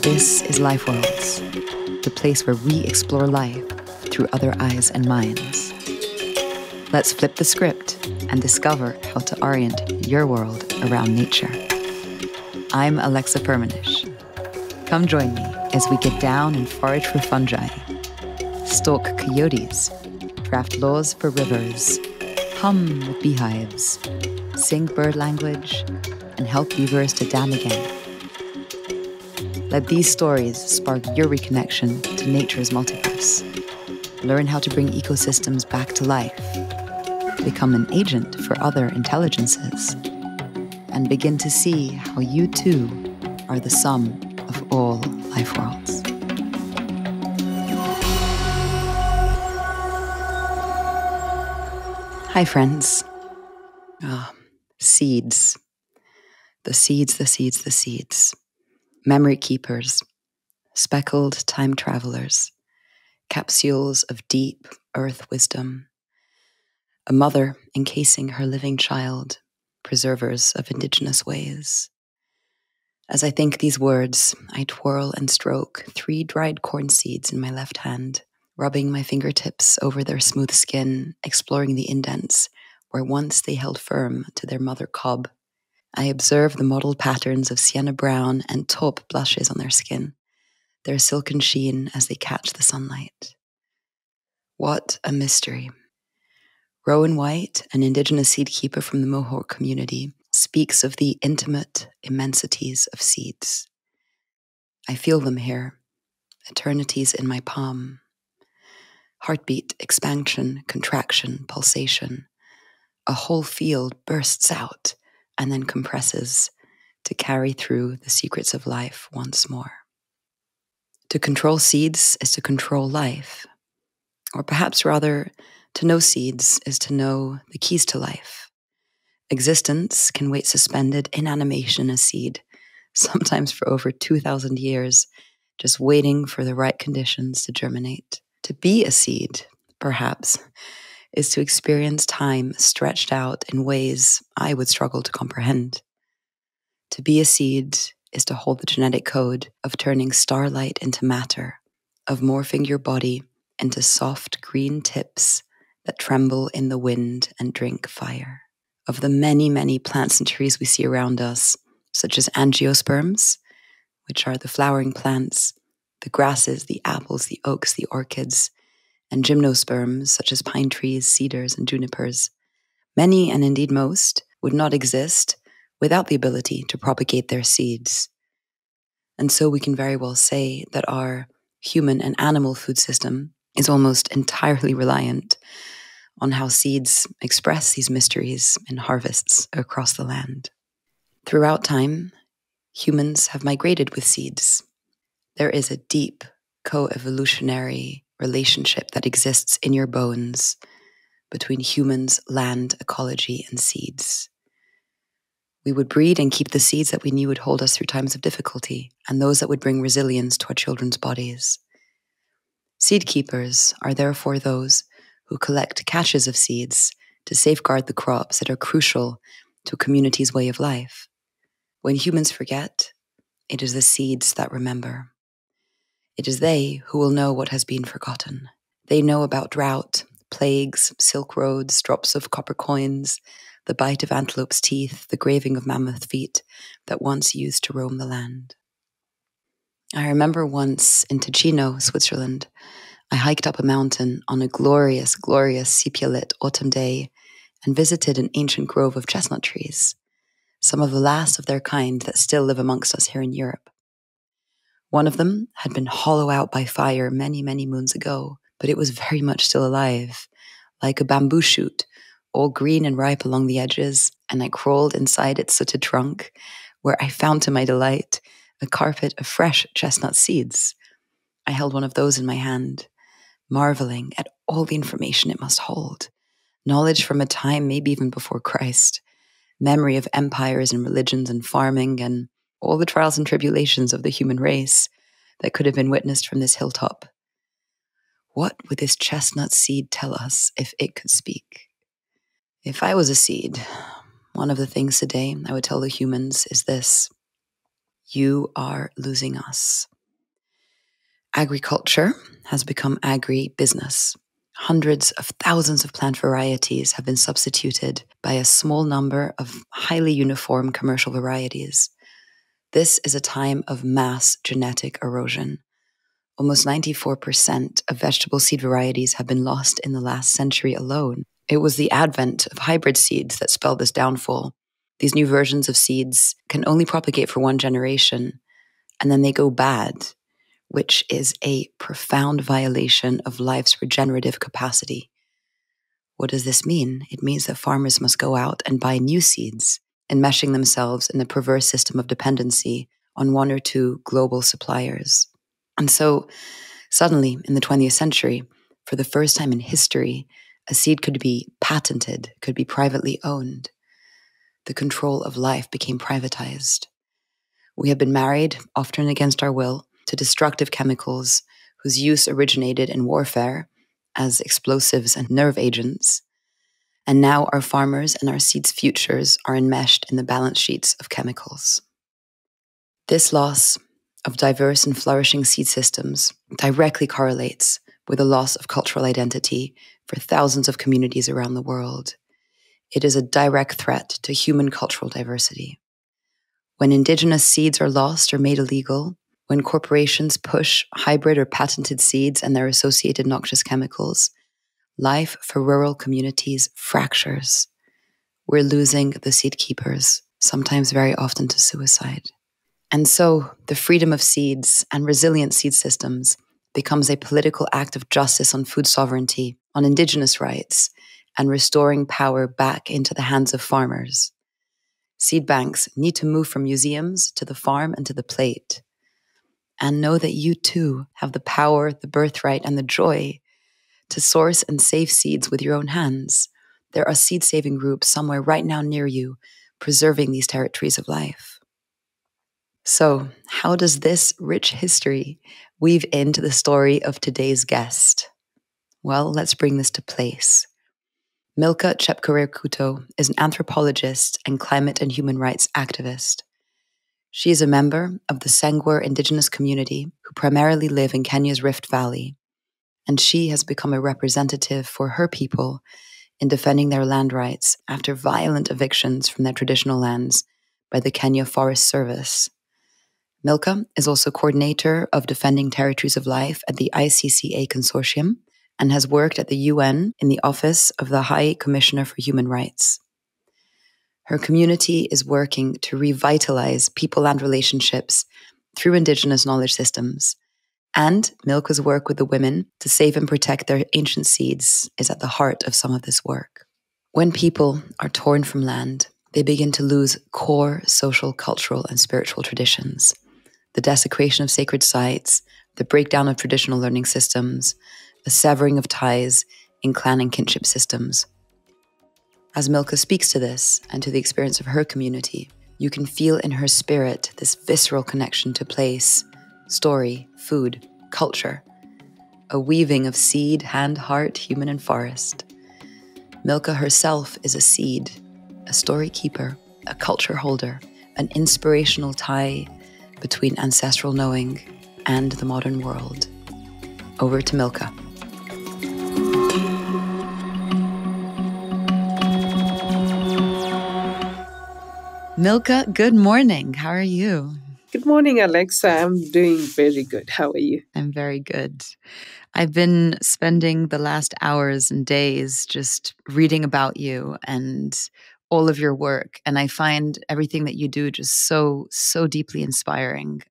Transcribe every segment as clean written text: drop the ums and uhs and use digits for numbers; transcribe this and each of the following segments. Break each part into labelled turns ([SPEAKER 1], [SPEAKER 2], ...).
[SPEAKER 1] This is Life Worlds, the place where we explore life through other eyes and minds. Let's flip the script and discover how to orient your world around nature. I'm Alexa Permanish. Come join me as we get down and forage for fungi, stalk coyotes, draft laws for rivers, hum with beehives, sing bird language, and help beavers to dam again. Let these stories spark your reconnection to nature's multiverse. Learn how to bring ecosystems back to life, become an agent for other intelligences, and begin to see how you too are the sum of all life worlds. Hi, friends. Seeds. The seeds. Memory keepers, speckled time travelers, capsules of deep earth wisdom, a mother encasing her living child, preservers of indigenous ways. As I think these words, I twirl and stroke 3 dried corn seeds in my left hand, rubbing my fingertips over their smooth skin, exploring the indents where once they held firm to their mother cob. I observe the mottled patterns of sienna brown and taupe blushes on their skin, their silken sheen as they catch the sunlight. What a mystery. Rowan White, an indigenous seed keeper from the Mohawk community, speaks of the intimate immensities of seeds. I feel them here, eternities in my palm. Heartbeat, expansion, contraction, pulsation. A whole field bursts out and then compresses to carry through the secrets of life once more. To control seeds is to control life, or perhaps rather, to know seeds is to know the keys to life. Existence can wait suspended in animation a seed, sometimes for over 2,000 years, just waiting for the right conditions to germinate. To be a seed, perhaps, is to experience time stretched out in ways I would struggle to comprehend. To be a seed is to hold the genetic code of turning starlight into matter, of morphing your body into soft green tips that tremble in the wind and drink fire. Of the many, many plants and trees we see around us, such as angiosperms, which are the flowering plants, the grasses, the apples, the oaks, the orchids, and gymnosperms, such as pine trees, cedars, and junipers. Many, and indeed most, would not exist without the ability to propagate their seeds. And so we can very well say that our human and animal food system is almost entirely reliant on how seeds express these mysteries in harvests across the land. Throughout time, humans have migrated with seeds. There is a deep co-evolutionary relationship that exists in your bones between humans, land, ecology, and seeds. We would breed and keep the seeds that we knew would hold us through times of difficulty and those that would bring resilience to our children's bodies. Seed keepers are therefore those who collect caches of seeds to safeguard the crops that are crucial to a community's way of life. When humans forget, it is the seeds that remember. It is they who will know what has been forgotten. They know about drought, plagues, silk roads, drops of copper coins, the bite of antelope's teeth, the graving of mammoth feet that once used to roam the land. I remember once in Ticino, Switzerland, I hiked up a mountain on a glorious, sepia-lit autumn day and visited an ancient grove of chestnut trees, some of the last of their kind that still live amongst us here in Europe. One of them had been hollowed out by fire many, many moons ago, but it was very much still alive, like a bamboo shoot, all green and ripe along the edges, and I crawled inside its sooted trunk, where I found to my delight a carpet of fresh chestnut seeds. I held one of those in my hand, marveling at all the information it must hold, knowledge from a time maybe even before Christ, memory of empires and religions and farming and all the trials and tribulations of the human race that could have been witnessed from this hilltop. What would this chestnut seed tell us if it could speak? If I was a seed, One of the things today I would tell the humans is this: you are losing us. Agriculture has become agri-business. Hundreds of thousands of plant varieties have been substituted by a small number of highly uniform commercial varieties. This is a time of mass genetic erosion. Almost 94% of vegetable seed varieties have been lost in the last century alone. It was the advent of hybrid seeds that spelled this downfall. These new versions of seeds can only propagate for one generation, and then they go bad, which is a profound violation of life's regenerative capacity. What does this mean? It means that farmers must go out and buy new seeds, enmeshing themselves in a perverse system of dependency on one or two global suppliers. And so, suddenly, in the 20th century, for the first time in history, a seed could be patented, could be privately owned. The control of life became privatized. We have been married, often against our will, to destructive chemicals whose use originated in warfare as explosives and nerve agents. And now our farmers and our seeds' futures are enmeshed in the balance sheets of chemicals. This loss of diverse and flourishing seed systems directly correlates with a loss of cultural identity for thousands of communities around the world. It is a direct threat to human cultural diversity. When indigenous seeds are lost or made illegal, when corporations push hybrid or patented seeds and their associated noxious chemicals, life for rural communities fractures. We're losing the seed keepers, sometimes very often to suicide. And so the freedom of seeds and resilient seed systems becomes a political act of justice on food sovereignty, on indigenous rights, and restoring power back into the hands of farmers. Seed banks need to move from museums to the farm and to the plate. And know that you too have the power, the birthright, and the joy to source and save seeds with your own hands. There are seed-saving groups somewhere right now near you, preserving these territories of life. So, how does this rich history weave into the story of today's guest? Well, let's bring this to place. Milka Chepkorir Kuto is an anthropologist and climate and human rights activist. She is a member of the Sengwer indigenous community who primarily live in Kenya's Rift Valley, and she has become a representative for her people in defending their land rights after violent evictions from their traditional lands by the Kenya Forest Service. Milka is also coordinator of Defending Territories of Life at the ICCA Consortium and has worked at the UN in the Office of the High Commissioner for Human Rights. Her community is working to revitalize people-land relationships through indigenous knowledge systems, and Milka's work with the women to save and protect their ancient seeds is at the heart of some of this work. When people are torn from land, they begin to lose core social, cultural, and spiritual traditions. The desecration of sacred sites, the breakdown of traditional learning systems, a severing of ties in clan and kinship systems. As Milka speaks to this and to the experience of her community, you can feel in her spirit this visceral connection to place, story, food, culture, a weaving of seed, hand, heart, human, and forest. Milka herself is a seed, a story keeper, a culture holder, an inspirational tie between ancestral knowing and the modern world. Over to Milka. Milka, good morning. How are you?
[SPEAKER 2] Good morning, Alexa. I'm doing very good. How are you?
[SPEAKER 1] I'm very good. I've been spending the last hours and days just reading about you and all of your work. And I find everything that you do just so deeply inspiring.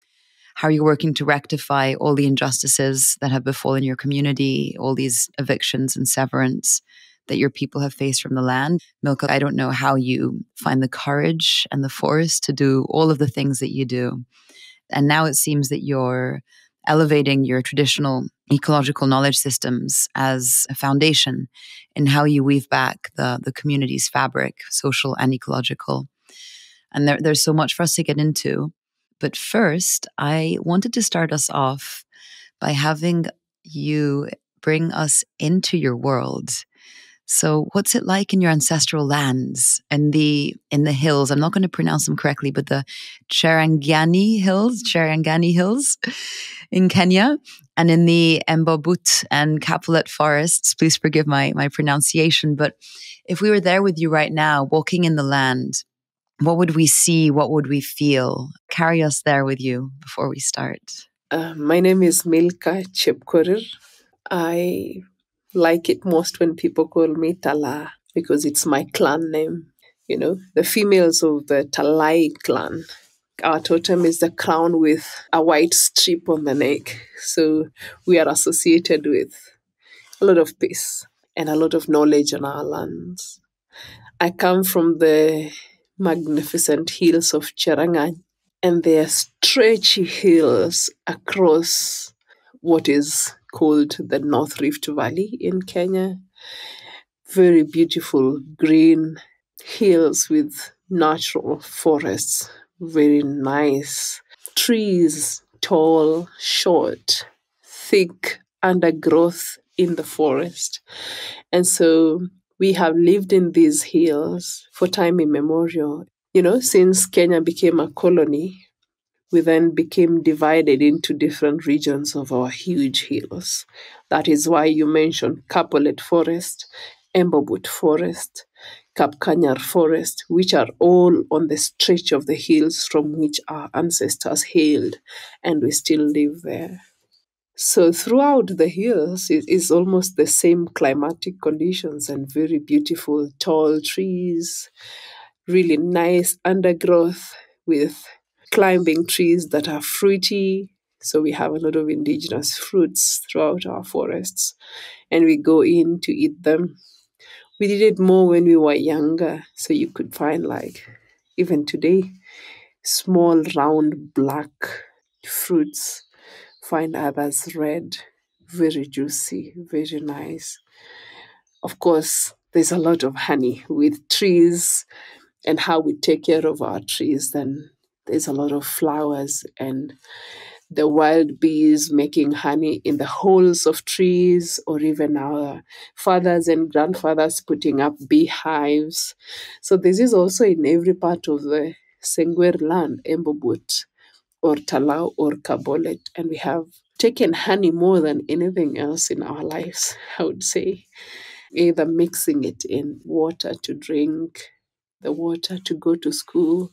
[SPEAKER 1] How you're working to rectify all the injustices that have befallen your community, all these evictions and severance that your people have faced from the land. Milka, I don't know how you find the courage and the force to do all of the things that you do. And now it seems that you're elevating your traditional ecological knowledge systems as a foundation in how you weave back the community's fabric, social and ecological. And there's so much for us to get into. But first, I wanted to start us off by having you bring us into your world. So what's it like in your ancestral lands in the hills? I'm not going to pronounce them correctly, but the Cherangani Hills in Kenya, and in the Mbobut and Capulet forests. Please forgive my pronunciation, but if we were there with you right now, walking in the land, what would we see? What would we feel? Carry us there with you before we start.
[SPEAKER 2] My name is Milka Chepkorir. I like it most when people call me Tala because it's my clan name. You know, the females of the Talai clan. Our totem is the crown with a white strip on the neck. So we are associated with a lot of peace and a lot of knowledge on our lands. I come from the magnificent hills of Cherangany, and they are stretchy hills across what is called the North Rift Valley in Kenya. Very beautiful green hills with natural forests, very nice trees, tall, short, thick undergrowth in the forest. And so we have lived in these hills for time immemorial. You know, since Kenya became a colony, we then became divided into different regions of our huge hills. That is why you mentioned Kapolet Forest, Embobut Forest, Kapkanyar Forest, which are all on the stretch of the hills from which our ancestors hailed, and we still live there. So throughout the hills, it is almost the same climatic conditions and very beautiful tall trees, really nice undergrowth with climbing trees that are fruity. So we have a lot of indigenous fruits throughout our forests, and we go in to eat them. We did it more when we were younger, so you could find, like, even today, small round black fruits, find others red, very juicy, very nice. Of course, there's a lot of honey with trees and how we take care of our trees. Then there's a lot of flowers and the wild bees making honey in the holes of trees, or even our fathers and grandfathers putting up beehives. So this is also in every part of the Sengwer land, Embobut or Talau or Kabolet, and we have taken honey more than anything else in our lives, I would say. Either mixing it in water to drink, the water to go to school.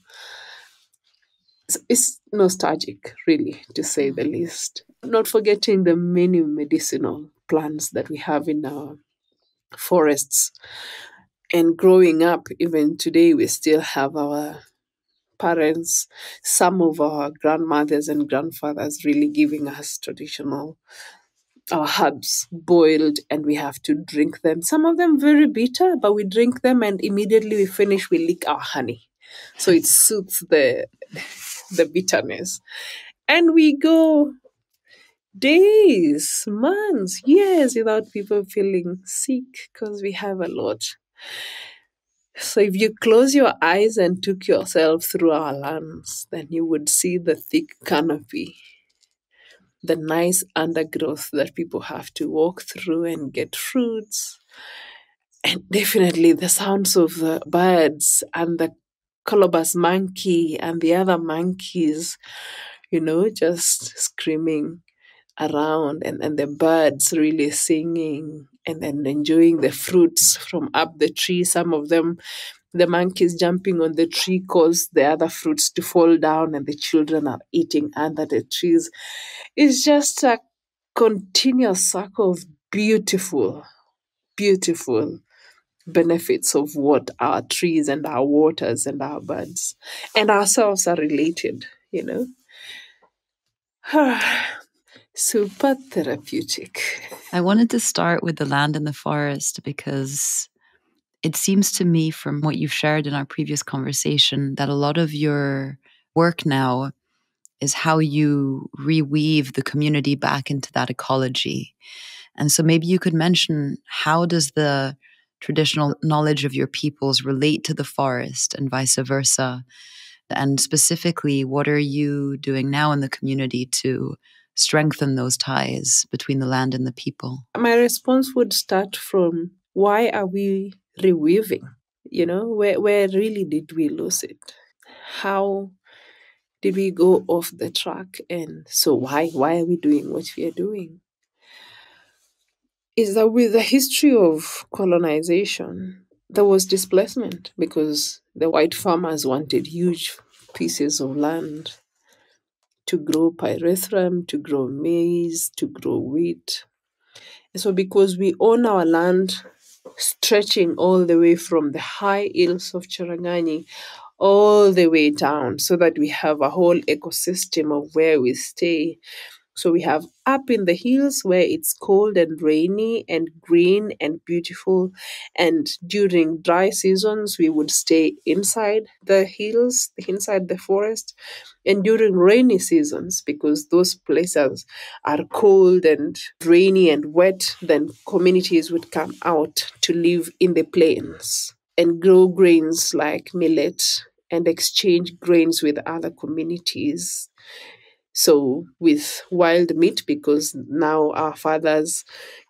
[SPEAKER 2] It's nostalgic, really, to say the least. Not forgetting the many medicinal plants that we have in our forests. And growing up, even today, we still have our parents, some of our grandmothers and grandfathers really giving us traditional our herbs boiled, and we have to drink them. Some of them very bitter, but we drink them and immediately we finish, we lick our honey. So it soothes the bitterness. And we go days, months, years without people feeling sick because we have a lot. So if you close your eyes and took yourself through our lands, then you would see the thick canopy, the nice undergrowth that people have to walk through and get fruits. And definitely the sounds of the birds and the colobus monkey and the other monkeys, just screaming around, and the birds really singing and then enjoying the fruits from up the tree. Some of them, the monkeys jumping on the tree cause the other fruits to fall down, and the children are eating under the trees. It's just a continuous circle of beautiful, beautiful benefits of what our trees and our waters and our birds and ourselves are related. Super therapeutic.
[SPEAKER 1] I wanted to start with the land and the forest because it seems to me from what you've shared in our previous conversation that a lot of your work now is how you reweave the community back into that ecology. And so maybe you could mention, how does the traditional knowledge of your peoples relate to the forest and vice versa? And specifically, what are you doing now in the community to strengthen those ties between the land and the people?
[SPEAKER 2] My response would start from Why are we reweaving? Where really did we lose it? How did we go off the track? And so why are we doing what we are doing? Is that with the history of colonization, there was displacement because the white farmers wanted huge pieces of land to grow pyrethrum, to grow maize, to grow wheat. And so because we own our land stretching all the way from the high hills of Charangani all the way down, so that we have a whole ecosystem of where we stay. So we have up in the hills where it's cold and rainy and green and beautiful. And during dry seasons, we would stay inside the hills, inside the forest. And during rainy seasons, because those places are cold and rainy and wet, then communities would come out to live in the plains and grow grains like millet and exchange grains with other communities. So, with wild meat, because now our fathers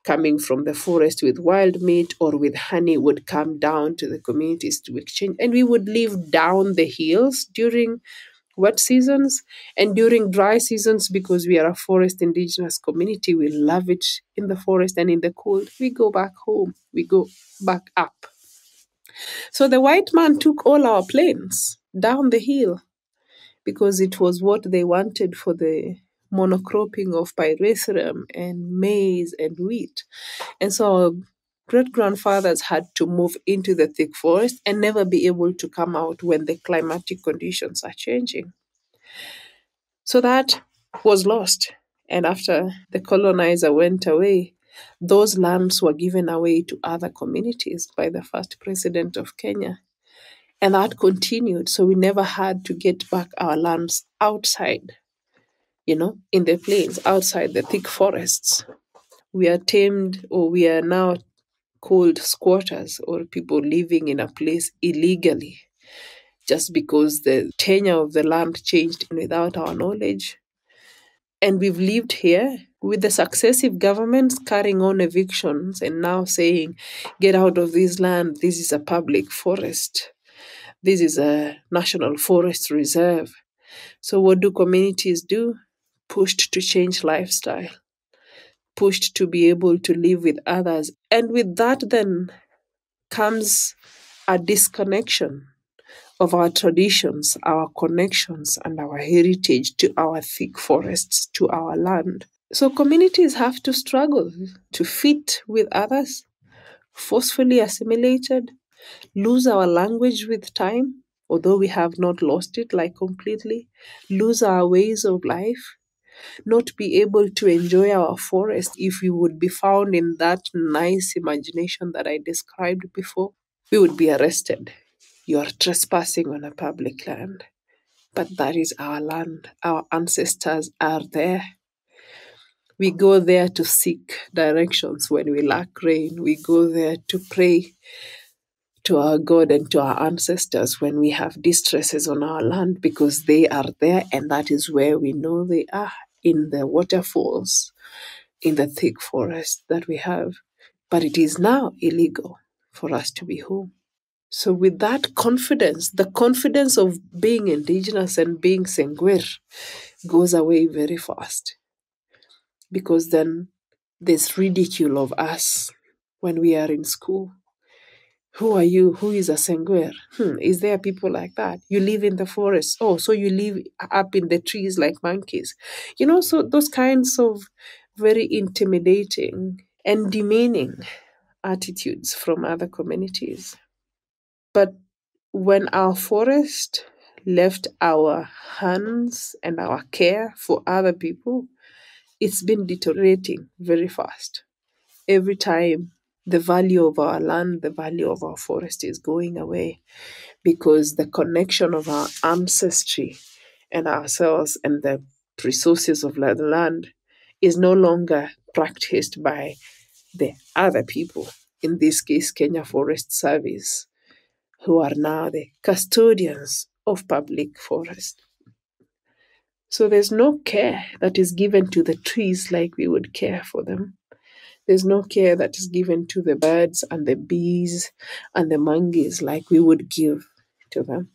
[SPEAKER 2] coming from the forest with wild meat or with honey would come down to the communities to exchange. And we would live down the hills during wet seasons, and during dry seasons, because we are a forest indigenous community, we love it in the forest, and in the cold, we go back home, we go back up. So the white man took all our plains down the hill because it was what they wanted for the monocropping of pyrethrum and maize and wheat. And so our great grandfathers had to move into the thick forest and never be able to come out when the climatic conditions are changing. So that was lost. And after the colonizer went away, those lands were given away to other communities by the first president of Kenya. And that continued. So we never had to get back our lands outside, in the plains, outside the thick forests. We are tamed, or we are now called squatters, or people living in a place illegally, just because the tenure of the land changed without our knowledge. And we've lived here with the successive governments carrying on evictions and now saying, get out of this land. This is a public forest. This is a national forest reserve. So, what do communities do? Pushed to change lifestyle, pushed to be able to live with others. And with that, then comes a disconnection of our traditions, our connections, and our heritage to our thick forests, to our land. So, communities have to struggle to fit with others, forcefully assimilated, lose our language with time, although we have not lost it like completely, lose our ways of life, not be able to enjoy our forest if we would be found in that nice imagination that I described before. We would be arrested. You are trespassing on a public land. But that is our land. Our ancestors are there. We go there to seek directions when we lack rain. We go there to pray to our God and to our ancestors when we have distresses on our land, because they are there, and that is where we know they are, in the waterfalls, in the thick forest that we have. But it is now illegal for us to be home. So, with that confidence, the confidence of being indigenous and being Sengwer goes away very fast, because then there's ridicule of us when we are in school. Who are you? Who is a Sengwer? Is there people like that? You live in the forest. Oh, so you live up in the trees like monkeys. So those kinds of very intimidating and demeaning attitudes from other communities. But when our forest left our hands and our care for other people, it's been deteriorating very fast. Every time the value of our land, the value of our forest is going away, because the connection of our ancestry and ourselves and the resources of the land is no longer practiced by the other people, in this case, Kenya Forest Service, who are now the custodians of public forest. So there's no care that is given to the trees like we would care for them. There's no care that is given to the birds and the bees and the monkeys like we would give to them.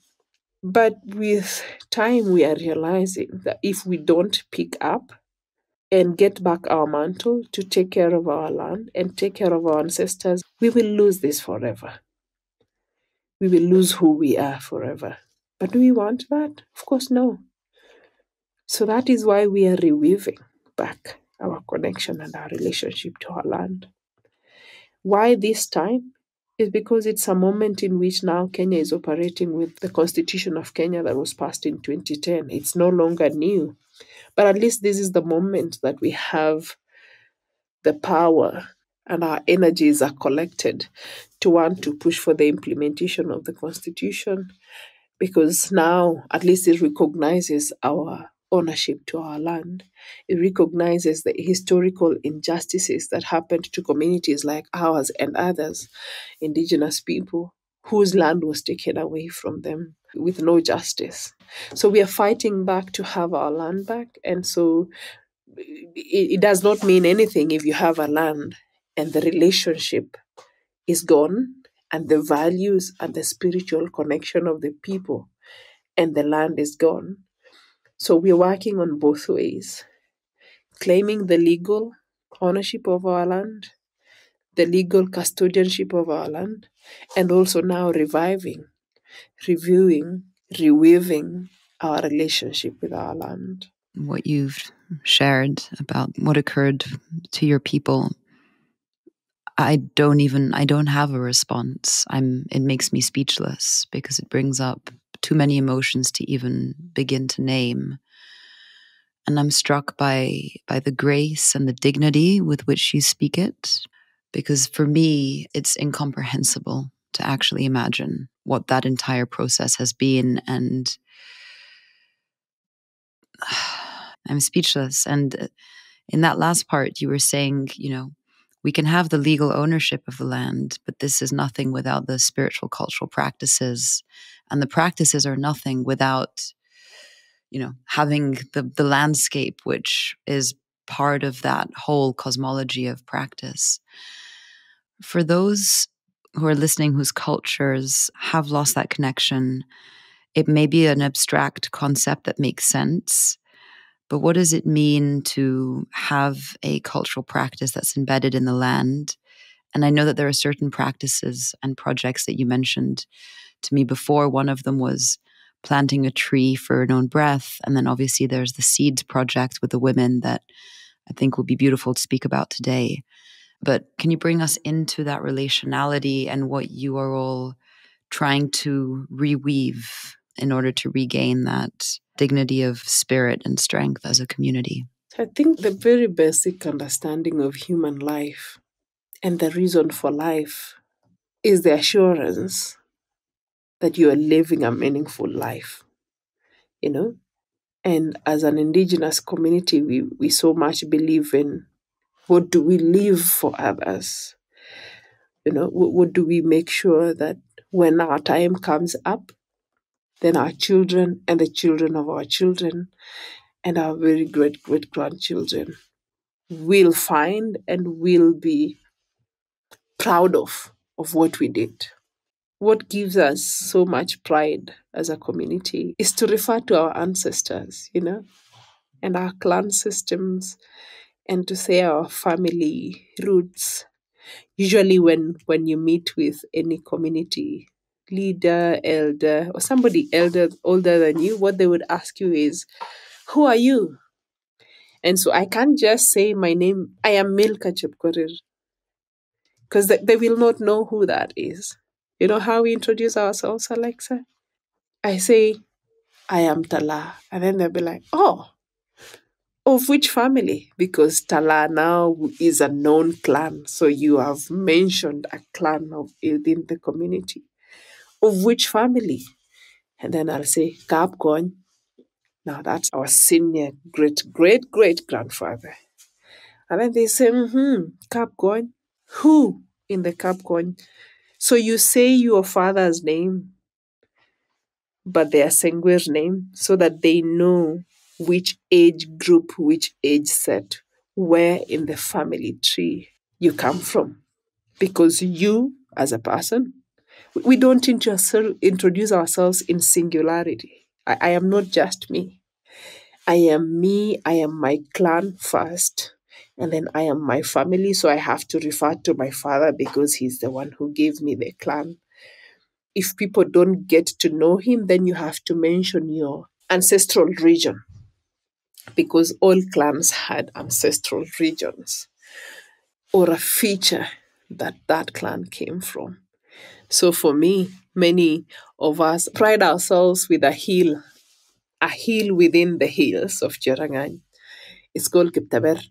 [SPEAKER 2] But with time, we are realizing that if we don't pick up and get back our mantle to take care of our land and take care of our ancestors, we will lose this forever. We will lose who we are forever. But do we want that? Of course, no. So that is why we are reweaving back our connection and our relationship to our land. Why this time? Is because it's a moment in which now Kenya is operating with the Constitution of Kenya that was passed in 2010. It's no longer new. But at least this is the moment that we have the power and our energies are collected to want to push for the implementation of the Constitution, because now at least it recognizes our ownership to our land. It recognizes the historical injustices that happened to communities like ours and others, indigenous people, whose land was taken away from them with no justice. So we are fighting back to have our land back. And so it does not mean anything if you have a land and the relationship is gone and the values and the spiritual connection of the people and the land is gone. So we're working on both ways, claiming the legal ownership of our land, the legal custodianship of our land, and also now reviving, reviewing, reweaving our relationship with our land.
[SPEAKER 1] What you've shared about what occurred to your people, I don't have a response. It makes me speechless because it brings up too many emotions to even begin to name. And I'm struck by the grace and the dignity with which you speak it, because for me, it's incomprehensible to actually imagine what that entire process has been. And I'm speechless. And in that last part, you were saying, we can have the legal ownership of the land, but this is nothing without the spiritual cultural practices. And the practices are nothing without, having the landscape, which is part of that whole cosmology of practice. For those who are listening whose cultures have lost that connection, it may be an abstract concept that makes sense. But what does it mean to have a cultural practice that's embedded in the land? And I know that there are certain practices and projects that you mentioned to me before. One of them was planting a tree for known breath. And then obviously there's the Seeds project with the women that I think will be beautiful to speak about today. But can you bring us into that relationality and what you are all trying to reweave in order to regain that dignity of spirit and strength as a community?
[SPEAKER 2] I think the very basic understanding of human life and the reason for life is the assurance that you are living a meaningful life, you know? And as an indigenous community, we so much believe in what do we leave for others? What do we make sure that when our time comes up, then our children and the children of our children and our very great great grandchildren will find and will be proud of what we did. What gives us so much pride as a community is to refer to our ancestors, and our clan systems, and to say our family roots. Usually when you meet with any community leader, elder, or somebody older than you, what they would ask you is, who are you? And so I can't just say my name, I am Milka Chepkorir, because they will not know who that is. You know how we introduce ourselves, Alexa? I say, I am Tala. And then they'll be like, oh, of which family? Because Tala now is a known clan. So you have mentioned a clan within the community. Of which family? And then I'll say, Kapkon. Now that's our senior great great great grandfather. And then they say, Kapkon. Who in the Kapkon? So you say your father's name, but their Sengwer's name, so that they know which age group, which age set, where in the family tree you come from. Because you, as a person, we don't introduce ourselves in singularity. I am not just me. I am me, I am my clan first, and then I am my family. So I have to refer to my father because he's the one who gave me the clan. If people don't get to know him, then you have to mention your ancestral region because all clans had ancestral regions or a feature that that clan came from. So for me, many of us pride ourselves with a hill within the hills of Cherangany. It's called Kiptaber.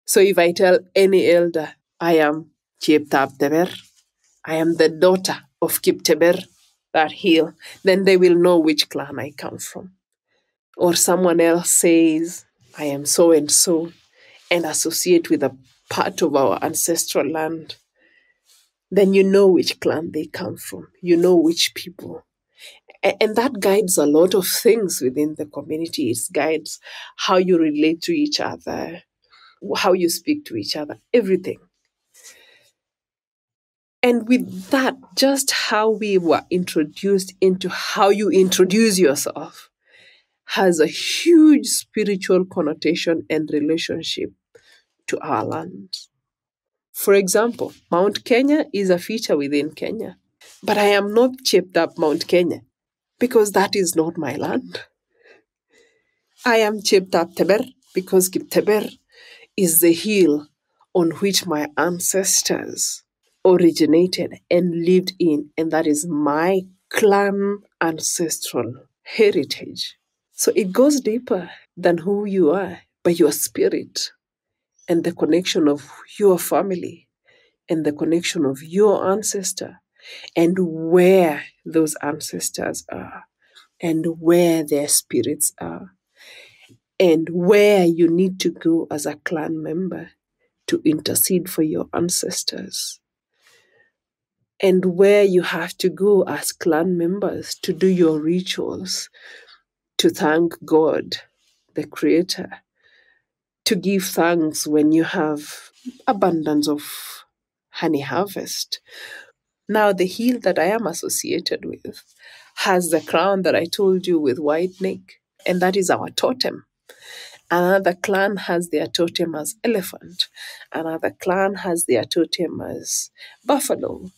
[SPEAKER 2] So if I tell any elder, I am Cheptab Teber, I am the daughter of Kipteber, that hill, then they will know which clan I come from. Or someone else says, I am so and associate with a part of our ancestral land, then you know which clan they come from. You know which people. And that guides a lot of things within the community. It guides how you relate to each other, how you speak to each other, everything. And with that, just how we were introduced into how you introduce yourself has a huge spiritual connotation and relationship to our land. For example, Mount Kenya is a feature within Kenya. But I am not chipped up Mount Kenya because that is not my land. I am chipped up Teber because Teber is the hill on which my ancestors originated and lived in, and that is my clan ancestral heritage. So it goes deeper than who you are, but your spirit and the connection of your family and the connection of your ancestor and where those ancestors are and where their spirits are and where you need to go as a clan member to intercede for your ancestors and where you have to go as clan members to do your rituals, to thank God, the Creator, to give thanks when you have abundance of honey harvest. Now, the hill that I am associated with has the crown that I told you with white neck, and that is our totem. Another clan has their totem as elephant. Another clan has their totem as buffalo.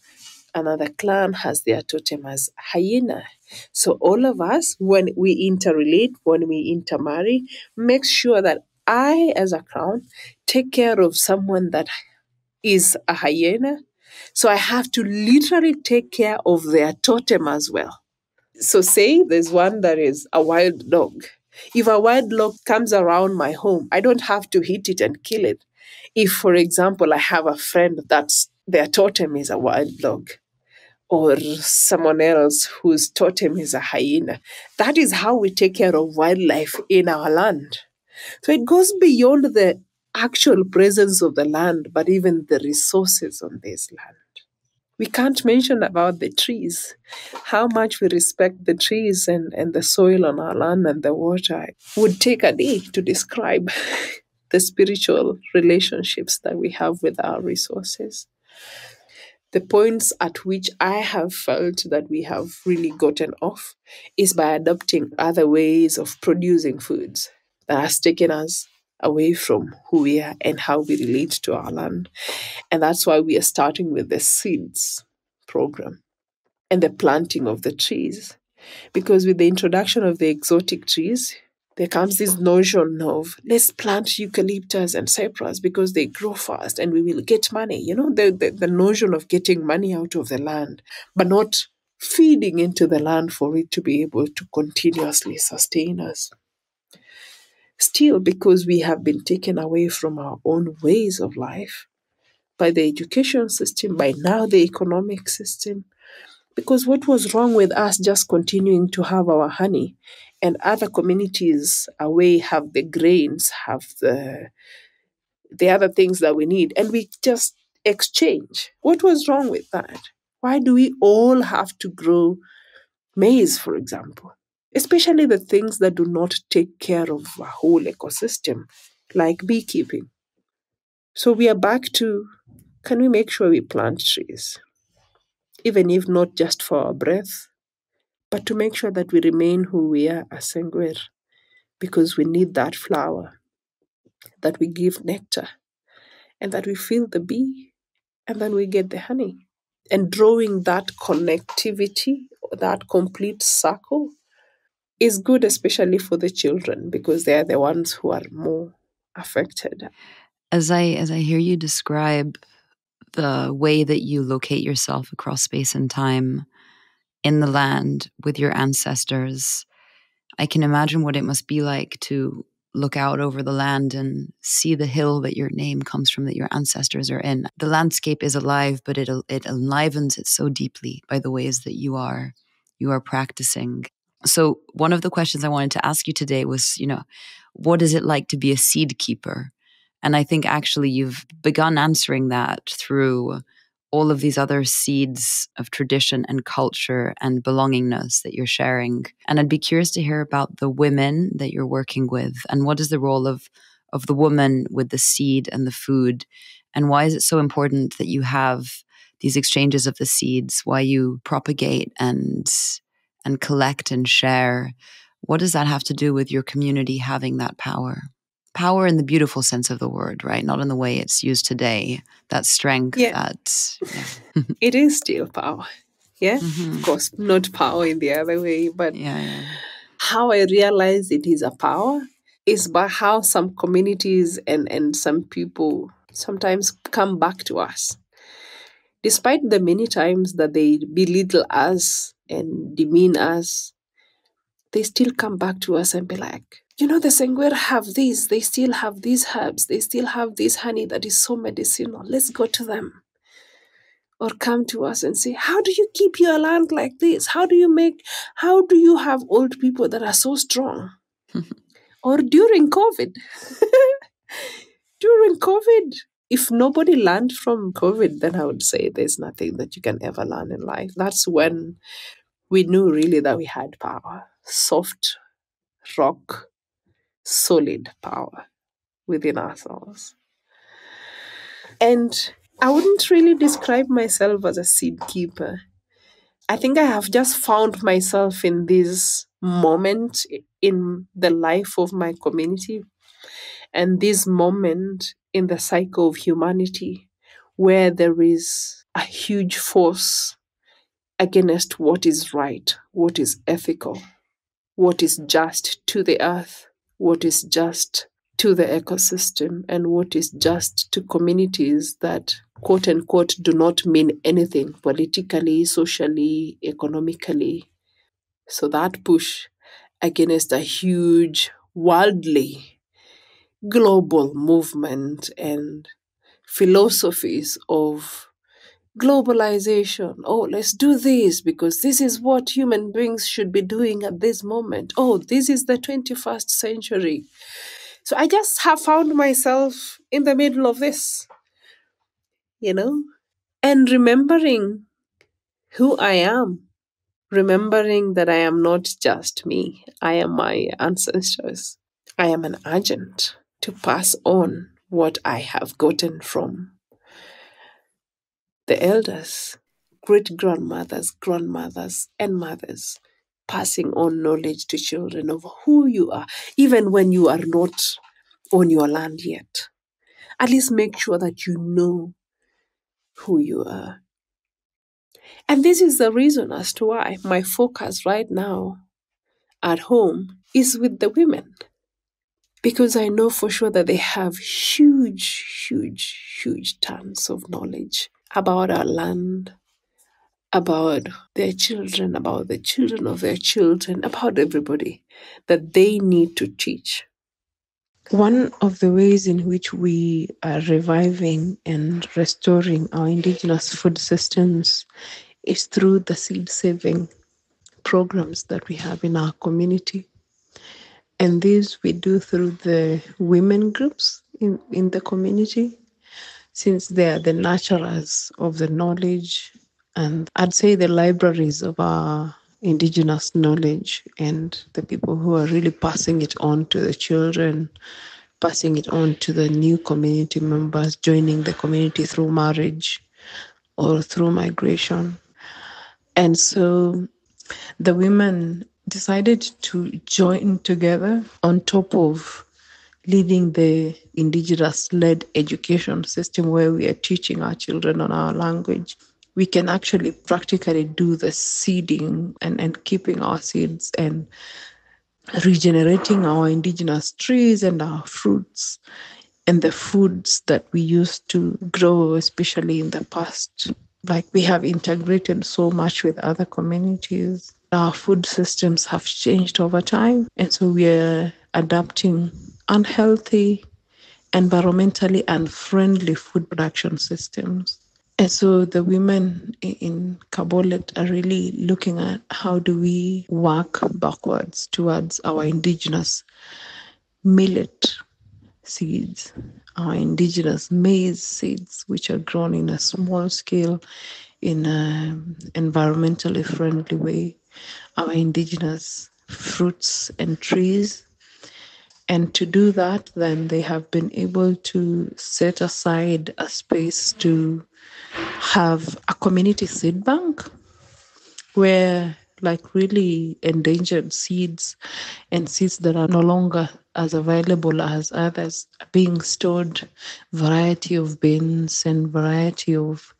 [SPEAKER 2] Another clan has their totem as hyena. So all of us, when we interrelate, when we intermarry, make sure that I, as a crown, take care of someone that is a hyena. So I have to literally take care of their totem as well. So say there's one that is a wild dog. If a wild dog comes around my home, I don't have to hit it and kill it. If, for example, I have a friend that's their totem is a wild dog, or someone else whose totem is a hyena, that is how we take care of wildlife in our land. So it goes beyond the actual presence of the land, but even the resources on this land. We can't mention about the trees, how much we respect the trees and the soil on our land and the water. It would take a day to describe the spiritual relationships that we have with our resources. The points at which I have felt that we have really gotten off is by adopting other ways of producing foods that has taken us away from who we are and how we relate to our land. And that's why we are starting with the seeds program and the planting of the trees. Because with the introduction of the exotic trees, there comes this notion of let's plant eucalyptus and cypress because they grow fast and we will get money. You know, the notion of getting money out of the land, but not feeding into the land for it to be able to continuously sustain us. Still, because we have been taken away from our own ways of life by the education system, by now the economic system, because what was wrong with us just continuing to have our honey and other communities away have the grains, have the other things that we need, and we just exchange? What was wrong with that? Why do we all have to grow maize, for example? Especially the things that do not take care of a whole ecosystem, like beekeeping. So we are back to can we make sure we plant trees? Even if not just for our breath, but to make sure that we remain who we are as Sengwer, because we need that flower, that we give nectar, and that we feel the bee, and then we get the honey. And drawing that connectivity, that complete circle, is good, especially for the children, because they are the ones who are more affected.
[SPEAKER 1] As I hear you describe the way that you locate yourself across space and time in the land with your ancestors, I can imagine what it must be like to look out over the land and see the hill that your name comes from, that your ancestors are in. The landscape is alive, but it enlivens it so deeply by the ways that you are practicing. So one of the questions I wanted to ask you today was, what is it like to be a seed keeper? And I think actually you've begun answering that through all of these other seeds of tradition and culture and belongingness that you're sharing. And I'd be curious to hear about the women that you're working with, and what is the role of the woman with the seed and the food, and why is it so important that you have these exchanges of the seeds, why you propagate and collect and share. What does that have to do with your community having that power? Power in the beautiful sense of the word, right? Not in the way it's used today. That strength,
[SPEAKER 2] It is still power. Yeah, of course, not power in the other way, but how I realize it is a power is by how some communities and some people sometimes come back to us. Despite the many times that they belittle us and demean us, they still come back to us and be like, the Sengwer have this, they still have these herbs, they still have this honey that is so medicinal. Let's go to them. Or come to us and say, how do you keep your land like this? How do you have old people that are so strong? Or during COVID. During COVID, if nobody learned from COVID, then I would say there's nothing that you can ever learn in life. That's when we knew really that we had power. Soft, rock, solid power within ourselves. And I wouldn't really describe myself as a seed keeper. I think I have just found myself in this moment in the life of my community and this moment in the cycle of humanity where there is a huge force against what is right, what is ethical, what is just to the earth, what is just to the ecosystem, and what is just to communities that, quote unquote, do not mean anything politically, socially, economically. So that push against a huge worldly global movement and philosophies of globalization. Oh, let's do this because this is what human beings should be doing at this moment. Oh, this is the 21st century. So I just have found myself in the middle of this, and remembering who I am, remembering that I am not just me, I am my ancestors. I am an agent to pass on what I have gotten from the elders, great grandmothers, grandmothers, and mothers, passing on knowledge to children of who you are, even when you are not on your land yet. At least make sure that you know who you are. And this is the reason as to why my focus right now at home is with the women. Because I know for sure that they have huge, huge, huge tons of knowledge about our land, about their children, about the children of their children, about everybody that they need to teach.
[SPEAKER 3] One of the ways in which we are reviving and restoring our indigenous food systems is through the seed saving programs that we have in our community. And these we do through the women groups in the community, since they are the nurturers of the knowledge, and I'd say the libraries of our indigenous knowledge, and the people who are really passing it on to the children, passing it on to the new community members, joining the community through marriage or through migration. And so the women decided to join together on top of leading the indigenous-led education system where we are teaching our children on our language. We can actually practically do the seeding and keeping our seeds and regenerating our indigenous trees and our fruits and the foods that we used to grow, especially in the past. Like we have integrated so much with other communities. Our food systems have changed over time. And so we are adapting unhealthy, environmentally unfriendly food production systems. And so the women in Kabolet are really looking at how do we work backwards towards our indigenous millet seeds, our indigenous maize seeds, which are grown in a small scale in an environmentally friendly way, our indigenous fruits and trees. And to do that, then they have been able to set aside a space to have a community seed bank where like really endangered seeds and seeds that are no longer as available as others are being stored, variety of beans and variety of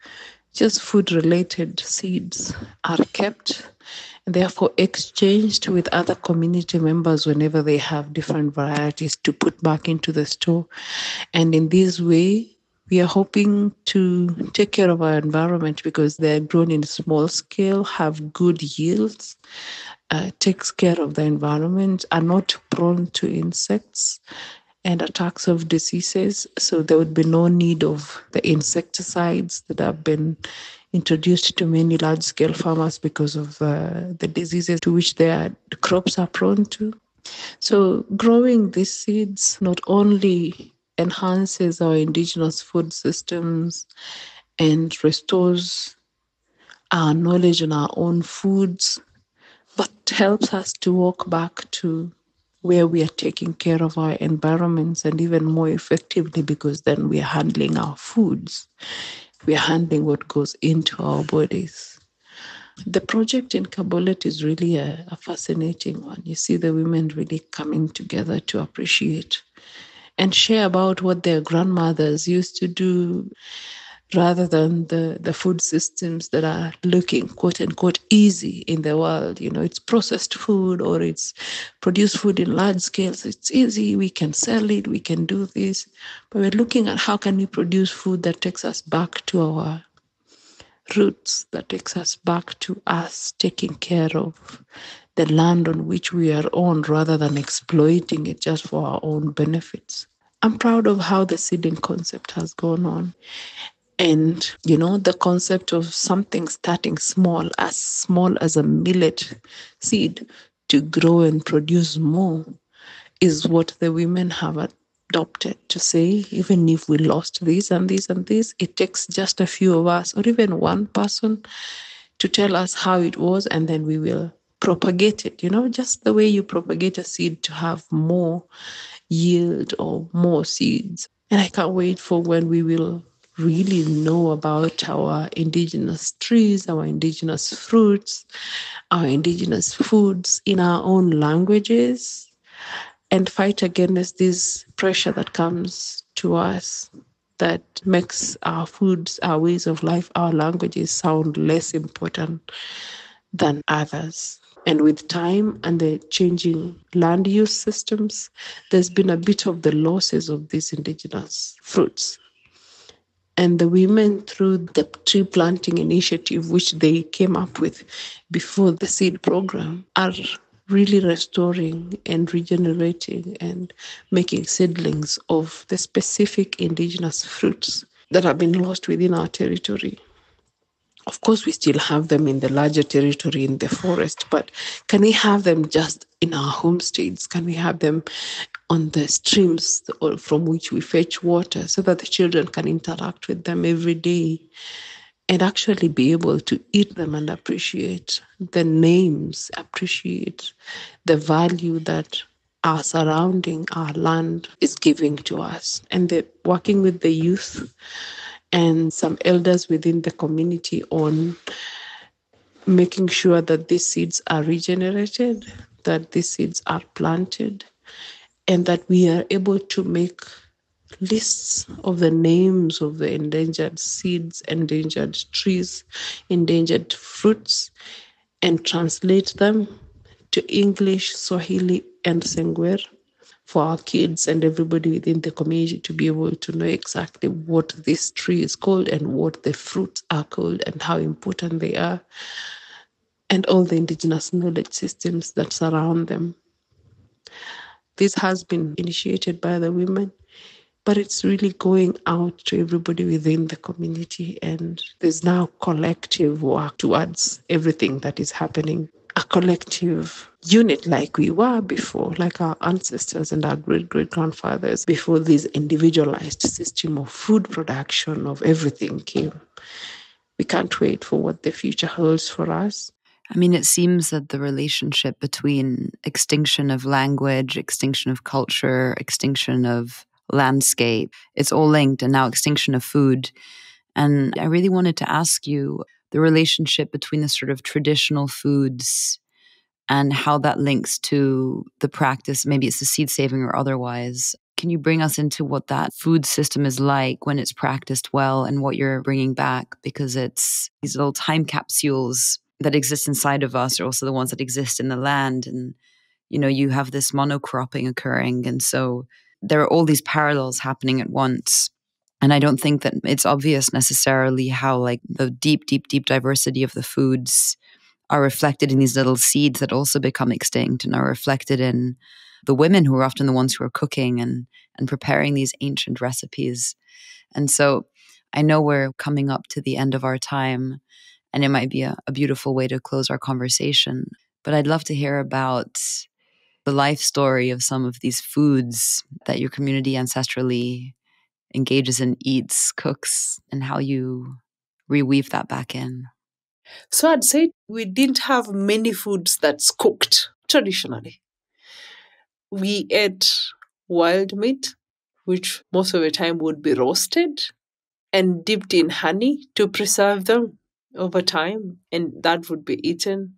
[SPEAKER 3] just food related seeds are kept and therefore exchanged with other community members whenever they have different varieties to put back into the store. And in this way, we are hoping to take care of our environment because they're grown in small scale, have good yields, takes care of the environment, are not prone to insects and attacks of diseases. So there would be no need of the insecticides that have been introduced to many large-scale farmers because of the diseases to which their crops are prone to. So growing these seeds not only enhances our indigenous food systems and restores our knowledge on our own foods, but helps us to walk back to where we are taking care of our environments and even more effectively because then we are handling our foods. We are handling what goes into our bodies. The project in Kabolet is really a fascinating one. You see the women really coming together to appreciate and share about what their grandmothers used to do rather than the food systems that are looking, quote unquote, easy in the world. You know, it's processed food or it's produced food in large scales. It's easy, we can sell it, we can do this. But we're looking at how can we produce food that takes us back to our roots, that takes us back to us taking care of the land on which we are on rather than exploiting it just for our own benefits. I'm proud of how the seeding concept has gone on. And, you know, the concept of something starting small as a millet seed to grow and produce more is what the women have adopted to say, even if we lost this and this and this, it takes just a few of us or even one person to tell us how it was, and then we will propagate it, you know, just the way you propagate a seed to have more yield or more seeds. And I can't wait for when we will really know about our indigenous trees, our indigenous fruits, our indigenous foods in our own languages and fight against this pressure that comes to us that makes our foods, our ways of life, our languages sound less important than others. And with time and the changing land use systems, there's been a bit of the losses of these indigenous fruits. And the women, through the tree planting initiative, which they came up with before the seed program, are really restoring and regenerating and making seedlings of the specific indigenous fruits that have been lost within our territory. Of course, we still have them in the larger territory in the forest, but can we have them just in our homesteads? Can we have them on the streams from which we fetch water so that the children can interact with them every day and actually be able to eat them and appreciate the names, appreciate the value that our surrounding, our land is giving to us. And they're working with the youth and some elders within the community on making sure that these seeds are regenerated, that these seeds are planted, and that we are able to make lists of the names of the endangered seeds, endangered trees, endangered fruits, and translate them to English, Swahili, and Sengwer for our kids and everybody within the community to be able to know exactly what this tree is called and what the fruits are called and how important they are, and all the indigenous knowledge systems that surround them. This has been initiated by the women, but it's really going out to everybody within the community. And there's now collective work towards everything that is happening. A collective unit like we were before, like our ancestors and our great-great-grandfathers, before this individualized system of food production, of everything came. We can't wait for what the future holds for us.
[SPEAKER 1] I mean, it seems that the relationship between extinction of language, extinction of culture, extinction of landscape, it's all linked, and now extinction of food. And I really wanted to ask you the relationship between the sort of traditional foods and how that links to the practice. Maybe it's the seed saving or otherwise. Can you bring us into what that food system is like when it's practiced well and what you're bringing back? Because it's these little time capsules that exist inside of us are also the ones that exist in the land. And, you know, you have this monocropping occurring. And so there are all these parallels happening at once. And I don't think that it's obvious necessarily how like the deep, deep, deep diversity of the foods are reflected in these little seeds that also become extinct and are reflected in the women who are often the ones who are cooking and preparing these ancient recipes. And so I know we're coming up to the end of our time, and it might be a beautiful way to close our conversation. But I'd love to hear about the life story of some of these foods that your community ancestrally engages in, eats, cooks, and how you reweave that back in.
[SPEAKER 2] So I'd say we didn't have many foods that's cooked traditionally. We ate wild meat, which most of the time would be roasted and dipped in honey to preserve them over time, and that would be eaten.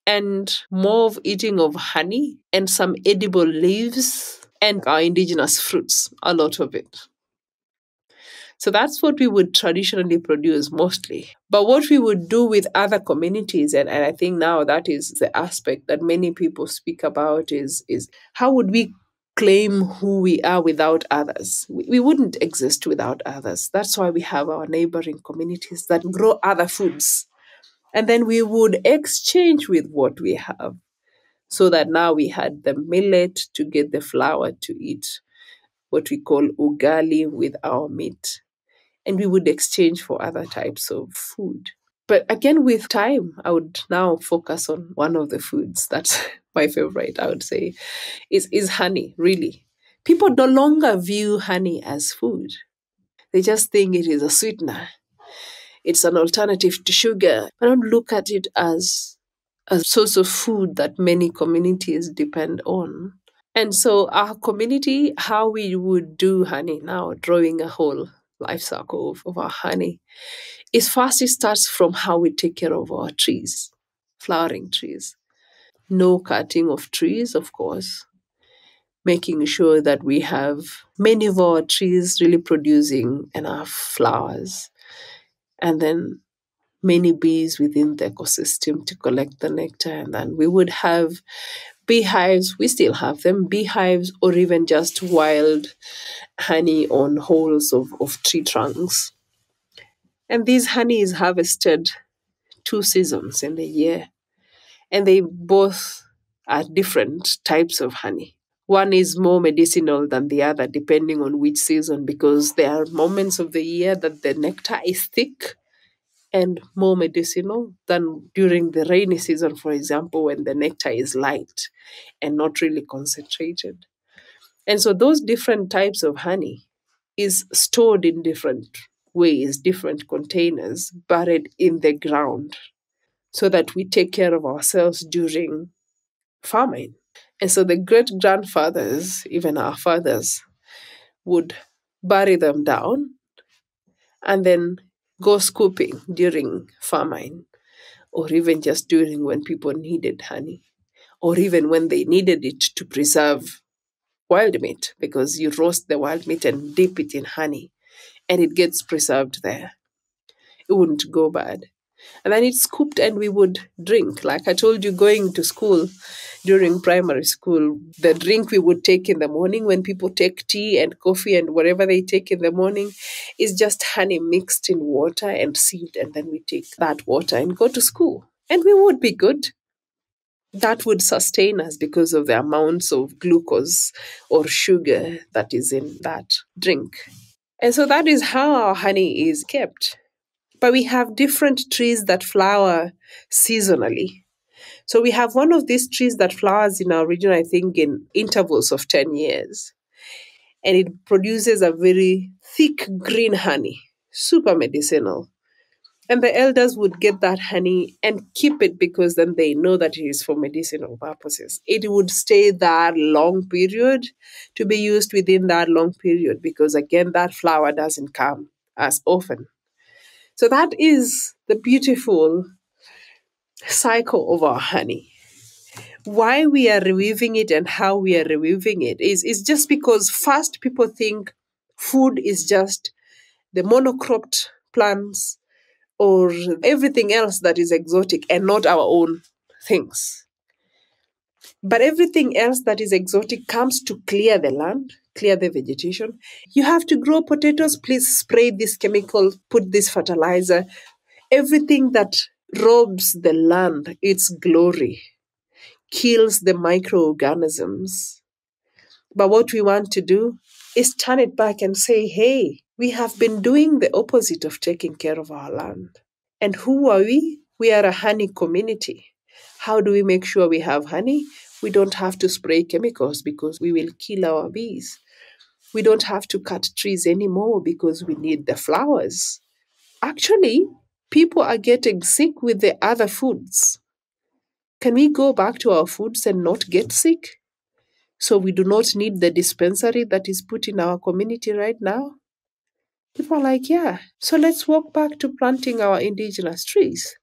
[SPEAKER 2] And more of eating of honey and some edible leaves and our indigenous fruits, a lot of it. So that's what we would traditionally produce mostly. But what we would do with other communities, and I think now that is the aspect that many people speak about, is how would we claim who we are without others? We wouldn't exist without others. That's why we have our neighboring communities that grow other foods. And then we would exchange with what we have. So that now we had the millet to get the flour to eat what we call ugali with our meat. And we would exchange for other types of food. But again, with time, I would now focus on one of the foods that's my favorite, I would say, is honey, really. People no longer view honey as food. They just think it is a sweetener. It's an alternative to sugar. I don't look at it as a source of food that many communities depend on. And so our community, how we would do honey now, drawing a whole life cycle of our honey, is first it starts from how we take care of our trees, flowering trees. No cutting of trees, of course. Making sure that we have many of our trees really producing enough flowers. And then many bees within the ecosystem to collect the nectar. And then we would have beehives, we still have them, beehives or even just wild honey on holes of tree trunks. And this honey is harvested 2 seasons in the year. And they both are different types of honey. One is more medicinal than the other, depending on which season, because there are moments of the year that the nectar is thick and more medicinal than during the rainy season, for example, when the nectar is light and not really concentrated. And so those different types of honey is stored in different ways, different containers, buried in the ground, so that we take care of ourselves during famine. And so the great grandfathers, even our fathers, would bury them down and then go scooping during famine, or even just during when people needed honey, or even when they needed it to preserve wild meat, because you roast the wild meat and dip it in honey and it gets preserved there. It wouldn't go bad. And then it's scooped and we would drink. Like I told you, going to school during primary school, the drink we would take in the morning when people take tea and coffee and whatever they take in the morning is just honey mixed in water and sealed. And then we take that water and go to school. And we would be good. That would sustain us because of the amounts of glucose or sugar that is in that drink. And so that is how our honey is kept. But we have different trees that flower seasonally. So we have one of these trees that flowers in our region, I think, in intervals of 10 years. And it produces a very thick green honey, super medicinal. And the elders would get that honey and keep it because then they know that it is for medicinal purposes. It would stay that long period to be used within that long period because, again, that flower doesn't come as often. So that is the beautiful cycle of our honey. Why we are reweaving it and how we are reweaving it is just because first people think food is just the monocropped plants or everything else that is exotic and not our own things. But everything else that is exotic comes to clear the land, clear the vegetation. You have to grow potatoes, please spray this chemical, put this fertilizer. Everything that robs the land its glory kills the microorganisms. But what we want to do is turn it back and say, hey, we have been doing the opposite of taking care of our land. And who are we? We are a honey community. How do we make sure we have honey? We don't have to spray chemicals because we will kill our bees. We don't have to cut trees anymore because we need the flowers. Actually, people are getting sick with the other foods. Can we go back to our foods and not get sick? So we do not need the dispensary that is put in our community right now? People are like, yeah, so let's walk back to planting our indigenous trees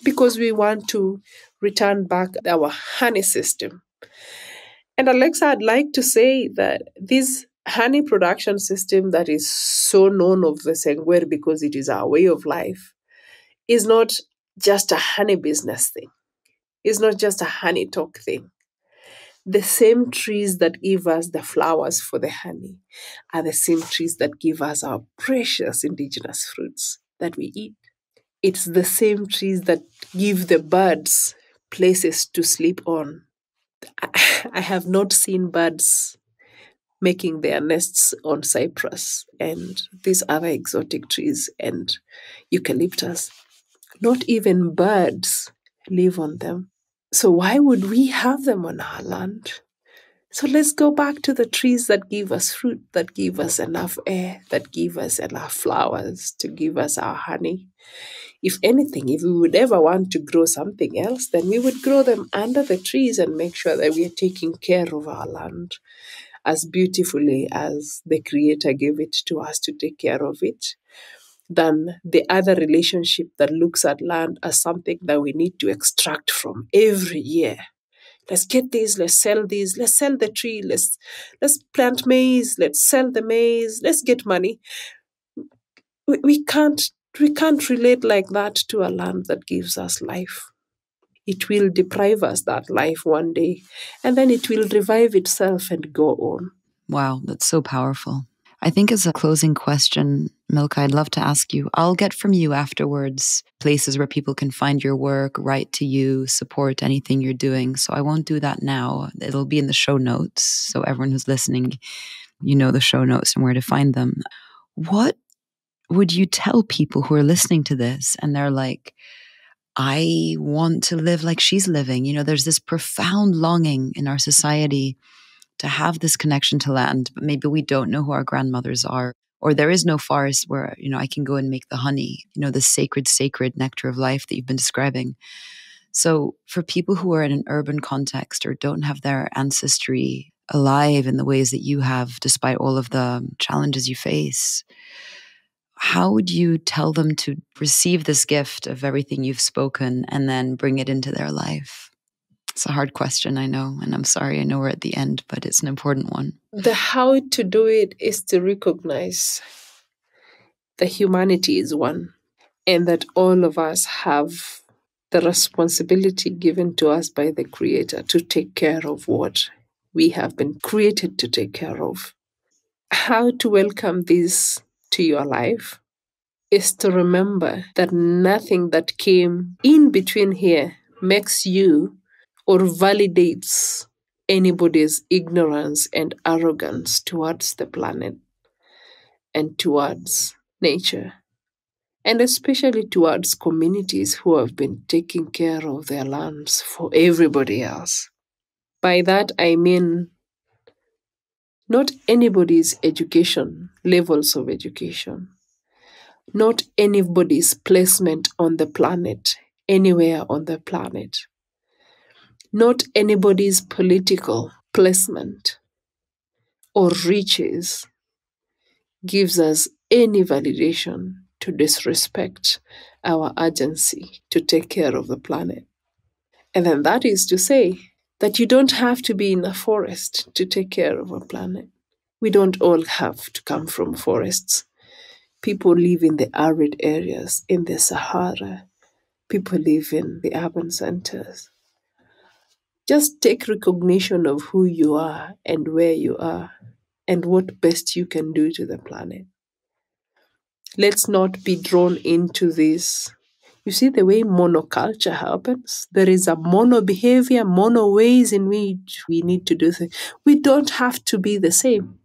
[SPEAKER 2] because we want to return back our honey system. And Alexa, I'd like to say that this honey production system that is so known of the Sengwer because it is our way of life is not just a honey business thing. It's not just a honey talk thing. The same trees that give us the flowers for the honey are the same trees that give us our precious indigenous fruits that we eat. It's the same trees that give the birds places to sleep on. I have not seen birds making their nests on cypress and these other exotic trees and eucalyptus. Not even birds live on them. So why would we have them on our land? So let's go back to the trees that give us fruit, that give us enough air, that give us enough flowers to give us our honey. If anything, if we would ever want to grow something else, then we would grow them under the trees and make sure that we are taking care of our land as beautifully as the Creator gave it to us to take care of it, than the other relationship that looks at land as something that we need to extract from every year. Let's get this, let's sell the tree, let's plant maize, let's sell the maize, let's get money. We can't relate like that to a land that gives us life. It will deprive us that life one day, and then it will revive itself and go on.
[SPEAKER 1] Wow, that's so powerful. I think as a closing question, Milka, I'd love to ask you, I'll get from you afterwards places where people can find your work, write to you, support anything you're doing. So I won't do that now. It'll be in the show notes. So everyone who's listening, you know the show notes and where to find them. What would you tell people who are listening to this and they're like, I want to live like she's living? You know, there's this profound longing in our society to have this connection to land, but maybe we don't know who our grandmothers are, or there is no forest where, I can go and make the honey, the sacred nectar of life that you've been describing. So, for people who are in an urban context or don't have their ancestry alive in the ways that you have, despite all of the challenges you face, how would you tell them to receive this gift of everything you've spoken and then bring it into their life? It's a hard question, I know, and I'm sorry, I know we're at the end, but it's an important one.
[SPEAKER 2] The how to do it is to recognize that humanity is one and that all of us have the responsibility given to us by the Creator to take care of what we have been created to take care of. How to welcome this to your life is to remember that nothing that came in between here makes you or validates anybody's ignorance and arrogance towards the planet and towards nature, and especially towards communities who have been taking care of their lands for everybody else. By that, I mean not anybody's education, levels of education, not anybody's placement on the planet, anywhere on the planet, not anybody's political placement or riches gives us any validation to disrespect our urgency to take care of the planet. And then that is to say that you don't have to be in a forest to take care of a planet. We don't all have to come from forests. People live in the arid areas, in the Sahara. People live in the urban centers. Just take recognition of who you are and where you are and what best you can do to the planet. Let's not be drawn into this. You see the way monoculture happens? There is a mono behavior, mono ways in which we need to do things. We don't have to be the same.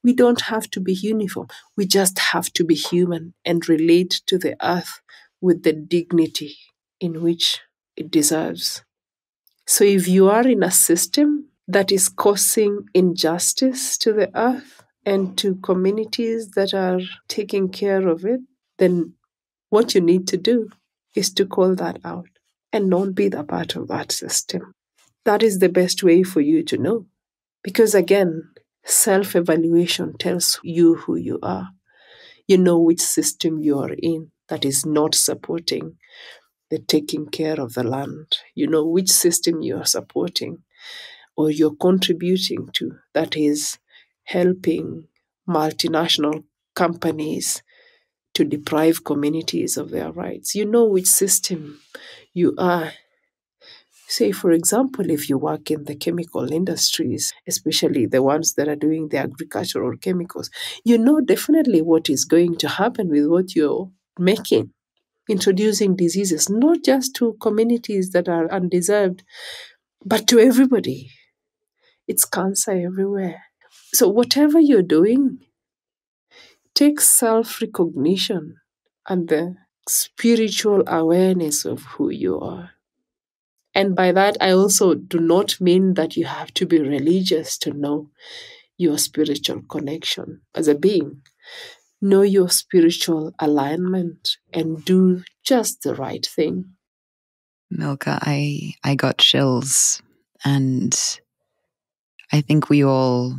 [SPEAKER 2] We don't have to be uniform. We just have to be human and relate to the earth with the dignity in which it deserves. So if you are in a system that is causing injustice to the earth and to communities that are taking care of it, then what you need to do is to call that out and not be the part of that system. That is the best way for you to know. Because again, self-evaluation tells you who you are. You know which system you are in that is not supporting the taking care of the land. You know which system you are supporting or you're contributing to that is helping multinational companies to deprive communities of their rights. You know which system you are. Say, for example, if you work in the chemical industries, especially the ones that are doing the agricultural chemicals, you know definitely what is going to happen with what you're making, introducing diseases, not just to communities that are undeserved, but to everybody. It's cancer everywhere. So whatever you're doing, take self-recognition and the spiritual awareness of who you are. And by that, I also do not mean that you have to be religious to know your spiritual connection as a being. Know your spiritual alignment and do just the right thing.
[SPEAKER 1] Milka, I got chills, and I think we all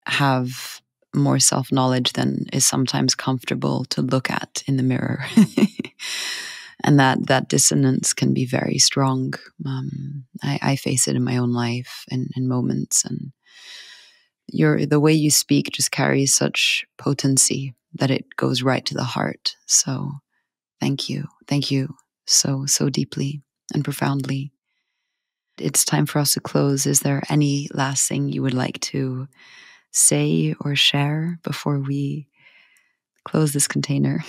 [SPEAKER 1] have more self-knowledge than is sometimes comfortable to look at in the mirror. And that dissonance can be very strong. I face it in my own life and in moments, and the way you speak just carries such potency that it goes right to the heart. So thank you so deeply and profoundly. It's time for us to close. Is there any last thing you would like to say or share before we close this container?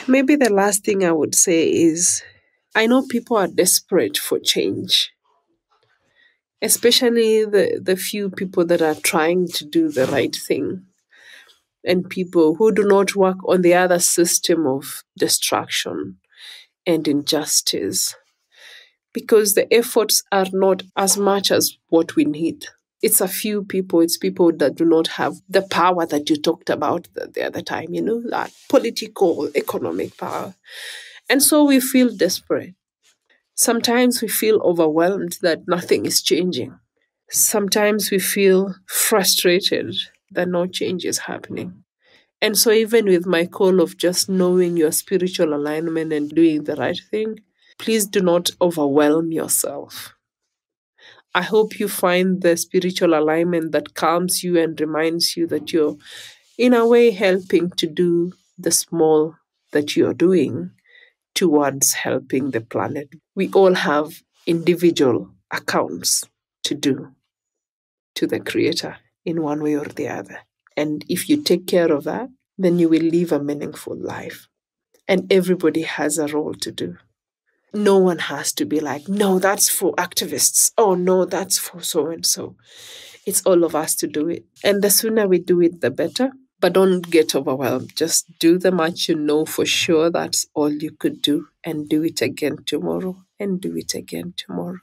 [SPEAKER 2] Maybe the last thing I would say is I know people are desperate for change, especially the few people that are trying to do the right thing and people who do not work on the other system of destruction and injustice, because the efforts are not as much as what we need. It's a few people, it's people that do not have the power that you talked about the other time, that political, economic power. And so we feel desperate. Sometimes we feel overwhelmed that nothing is changing. Sometimes we feel frustrated that no change is happening. And so, even with my call of just knowing your spiritual alignment and doing the right thing, please do not overwhelm yourself. I hope you find the spiritual alignment that calms you and reminds you that you're, in a way, helping to do the small that you're doing towards helping the planet. We all have individual accounts to do to the Creator in one way or the other. And if you take care of that, then you will live a meaningful life. And everybody has a role to do. No one has to be like, no, that's for activists. Oh, no, that's for so and so. It's all of us to do it. And the sooner we do it, the better. But don't get overwhelmed. Just do the much you know for sure that's all you could do, and do it again tomorrow, and do it again tomorrow.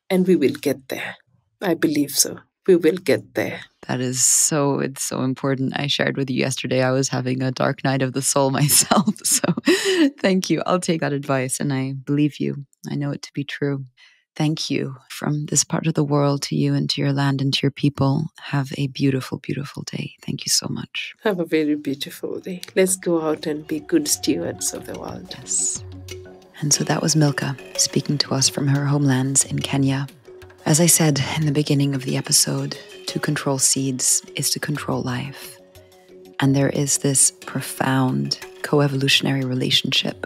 [SPEAKER 2] And we will get there. I believe so. We will get there.
[SPEAKER 1] It's so important. I shared with you yesterday, I was having a dark night of the soul myself. So thank you. I'll take that advice, and I believe you. I know it to be true. Thank you from this part of the world to you and to your land and to your people. Have a beautiful, beautiful day. Thank you so much.
[SPEAKER 2] Have a very beautiful day. Let's go out and be good stewards of the world.
[SPEAKER 1] Yes. And so that was Milka speaking to us from her homelands in Kenya. As I said in the beginning of the episode, to control seeds is to control life. And there is this profound co-evolutionary relationship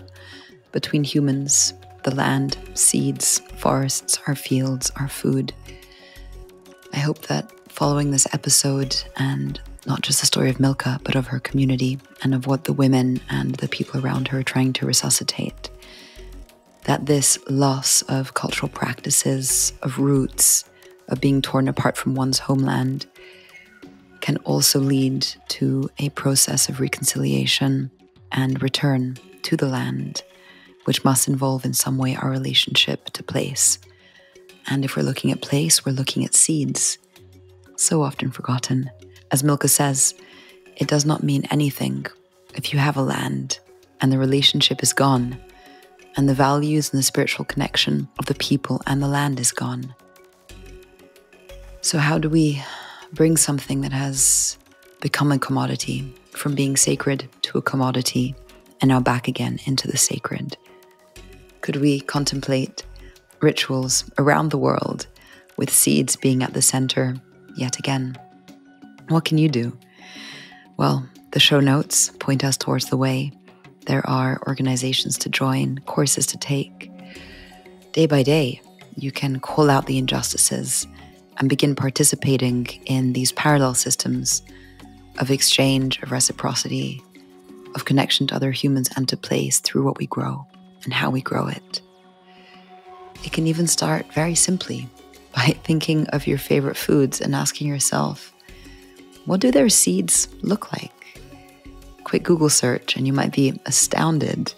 [SPEAKER 1] between humans, the land, seeds, forests, our fields, our food. I hope that following this episode, and not just the story of Milka, but of her community and of what the women and the people around her are trying to resuscitate, that this loss of cultural practices, of roots, of being torn apart from one's homeland, can also lead to a process of reconciliation and return to the land, which must involve in some way our relationship to place. And if we're looking at place, we're looking at seeds, so often forgotten. As Milka says, it does not mean anything if you have a land and the relationship is gone, and the values and the spiritual connection of the people and the land is gone. So how do we bring something that has become a commodity from being sacred to a commodity and now back again into the sacred? Could we contemplate rituals around the world with seeds being at the center yet again? What can you do? Well, the show notes point us towards the way. There are organizations to join, courses to take. Day by day, you can call out the injustices and begin participating in these parallel systems of exchange, of reciprocity, of connection to other humans and to place through what we grow and how we grow it. It can even start very simply by thinking of your favorite foods and asking yourself, what do their seeds look like? Quick Google search and you might be astounded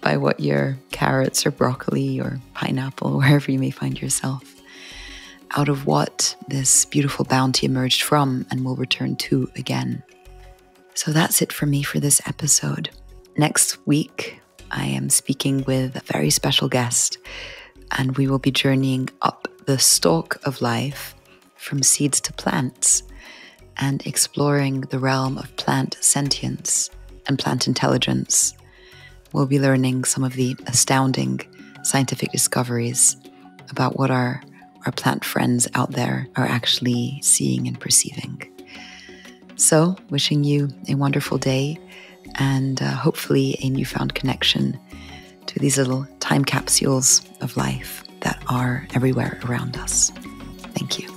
[SPEAKER 1] by what your carrots or broccoli or pineapple, wherever you may find yourself, out of what this beautiful bounty emerged from and will return to again. So that's it for me for this episode. Next week, I am speaking with a very special guest, and we will be journeying up the stalk of life from seeds to plants, and exploring the realm of plant sentience and plant intelligence. We'll be learning some of the astounding scientific discoveries about what our plant friends out there are actually seeing and perceiving. So, wishing you a wonderful day and hopefully a newfound connection to these little time capsules of life that are everywhere around us. Thank you.